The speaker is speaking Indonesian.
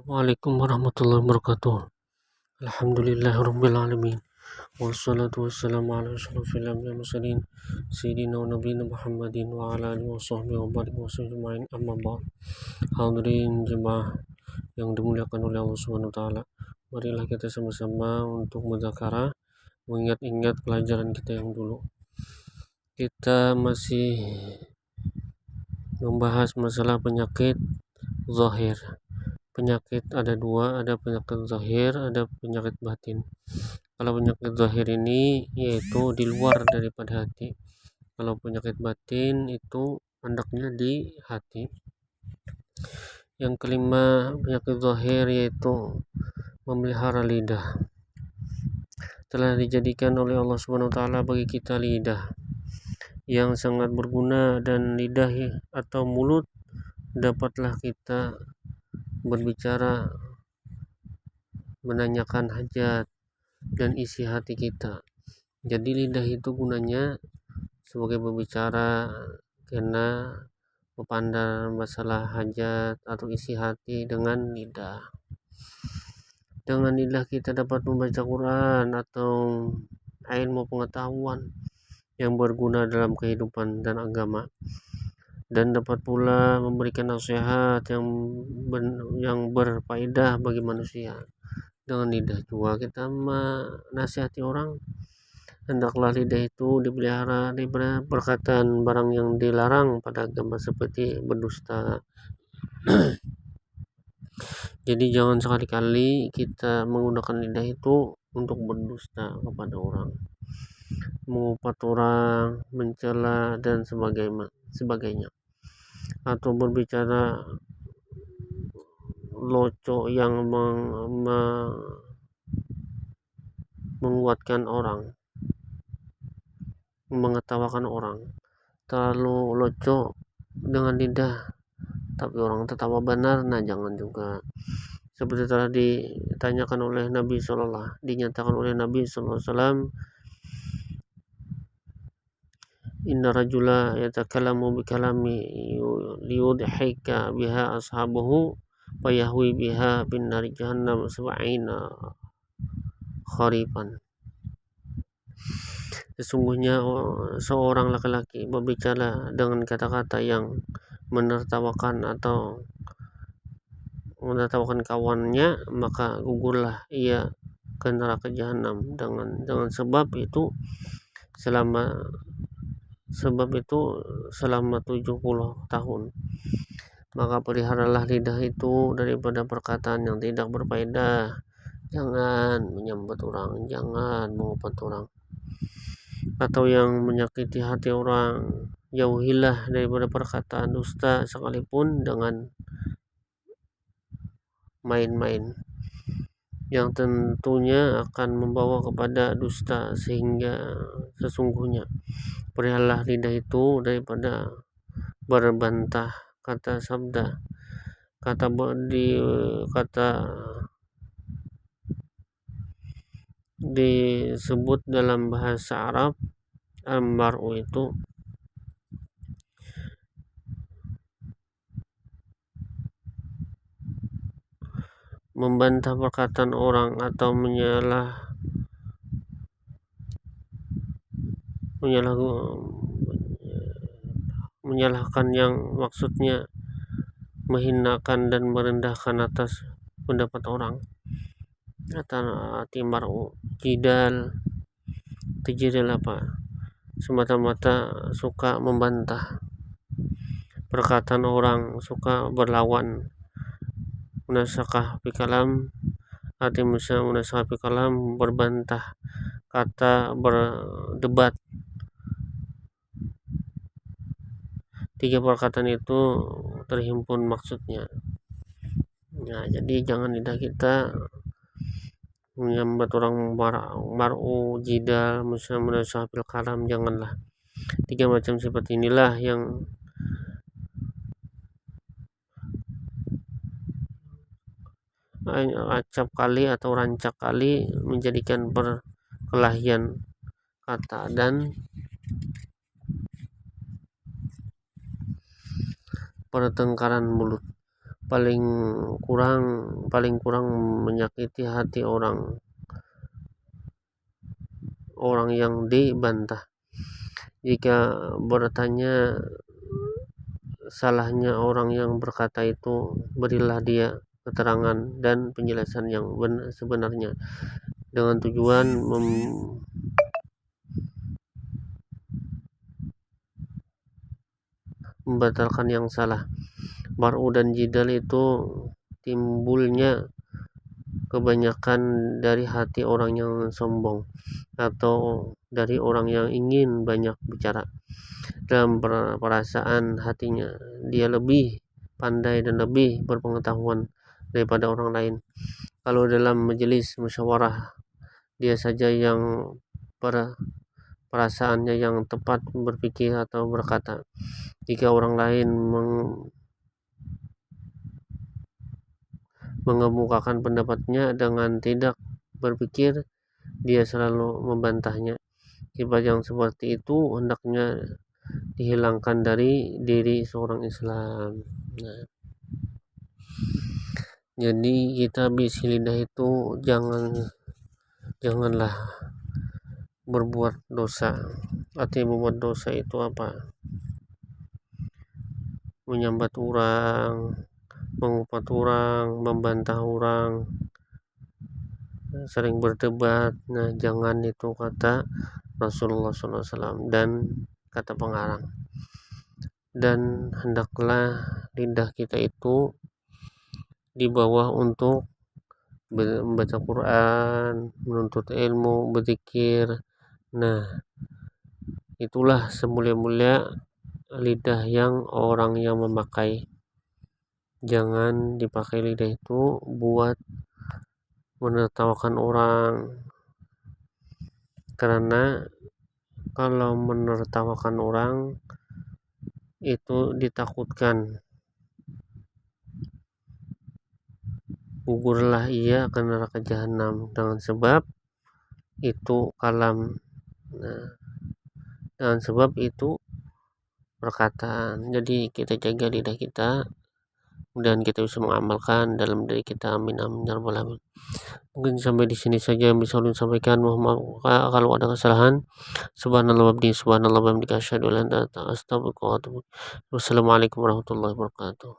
Assalamualaikum warahmatullahi wabarakatuh. Alhamdulillahirabbil alamin. Wassalatu wassalamu ala asyrofil anbiya'i wal mursalin sayyidina wa nabiyina Muhammadin wa ala alihi washabbihi wa barik wasallam. Amma ba'd. Hadirin jemaah yang dimuliakan oleh Allah Subhanahu wa taala. Marilah kita sama-sama untuk mudzakarah, mengingat-ingat pelajaran kita yang dulu. Kita masih membahas masalah penyakit zahir. Penyakit ada dua, ada penyakit zahir, ada penyakit batin. Kalau penyakit zahir ini yaitu di luar daripada hati. Kalau penyakit batin itu hendaknya di hati. Yang kelima, penyakit zahir yaitu memelihara lidah. Telah dijadikan oleh Allah Subhanahu wa taala bagi kita lidah yang sangat berguna, dan lidah atau mulut dapatlah kita berbicara, menanyakan hajat dan isi hati kita. Jadi lidah itu gunanya sebagai berbicara, karena memandang masalah hajat atau isi hati dengan lidah. Dengan lidah kita dapat membaca Quran atau ilmu pengetahuan yang berguna dalam kehidupan dan agama, dan dapat pula memberikan nasihat yang berfaedah bagi manusia. Dengan lidah juga kita menasihati orang. Hendaklah lidah itu dipelihara daripada perkataan barang yang dilarang pada agama seperti berdusta. Jadi jangan sekali-kali kita menggunakan lidah itu untuk berdusta kepada orang, mengupat orang, mencela dan sebagainya, atau berbicara loco yang menguatkan orang, mengetawakan orang. Terlalu loco dengan lidah tapi orang tertawa benar, nah jangan juga. Seperti telah dinyatakan oleh Nabi sallallahu alaihi wasallam, inna rajula yatakallamu bi kalami liyudhika biha ashabuhu fayahwi biha bin nari jahannam sab'ina kharifan. Sesungguhnya seorang laki-laki berbicara dengan kata-kata yang menertawakan atau menertawakan kawannya, maka gugurlah ia ke neraka jahanam dengan sebab itu selama 70 tahun. Maka peliharalah lidah itu daripada perkataan yang tidak berfaedah. Jangan menyambat orang, jangan mengupat orang, atau yang menyakiti hati orang. Jauhilah daripada perkataan dusta sekalipun dengan main-main, yang tentunya akan membawa kepada dusta. Sehingga sesungguhnya peliharalah lidah itu daripada berbantah. Disebut dalam bahasa Arab al-mar'u itu membantah perkataan orang atau menyalahkan, yang maksudnya menghinakan dan merendahkan atas pendapat orang. Mar'u jidal semata-mata suka membantah perkataan orang, suka berlawan. Munasakah bikalam, arti munasakah bikalam berbantah kata, berdebat. 3 perkataan itu terhimpun maksudnya. Nah, jadi jangan lidah kita menyambat orang, mar'u jidal munasakah bikalam, janganlah. 3 macam sifat inilah yang acap kali atau rancak kali menjadikan perkelahian kata dan pertengkaran mulut. paling kurang menyakiti hati orang yang dibantah. Jika bertanya salahnya orang yang berkata itu, berilah dia keterangan dan penjelasan yang sebenarnya, dengan tujuan membatalkan yang salah. Mar'u dan jidal itu timbulnya kebanyakan dari hati orang yang sombong atau dari orang yang ingin banyak bicara. Dalam perasaan hatinya, dia lebih pandai dan lebih berpengetahuan daripada orang lain. Kalau dalam majelis musyawarah, dia saja yang perasaannya yang tepat berpikir atau berkata. Jika orang lain mengemukakan pendapatnya dengan tidak berpikir, dia selalu membantahnya. Sifat yang seperti itu hendaknya dihilangkan dari diri seorang Islam. Nah, jadi kita bisi lidah itu janganlah berbuat dosa. Artinya berbuat dosa itu apa? Menyambat orang, mengupat orang, membantah orang, sering berdebat. Nah, jangan, itu kata Rasulullah SAW dan kata pengarang. Dan hendaklah lidah kita itu dibawa untuk membaca Quran, menuntut ilmu, berzikir. Nah, itulah semulia-mulia lidah yang orang yang memakai. Jangan dipakai lidah itu buat menertawakan orang, karena kalau menertawakan orang itu ditakutkan gugurlah ia ke neraka jahanam dengan sebab itu kalam. Nah, dengan sebab itu perkataan. Jadi kita jaga lidah kita dan kita bisa mengamalkan dalam diri kita. Amin amin ya rabbal alamin. Mungkin sampai di sini saja yang bisa ulun sampaikan. Mohon maaf kalau ada kesalahan. Subhanallah bihamdihi asyhadu an la ilaha illa anta astaghfiruka wa atubu ilaik. Wassalamualaikum warahmatullahi wabarakatuh.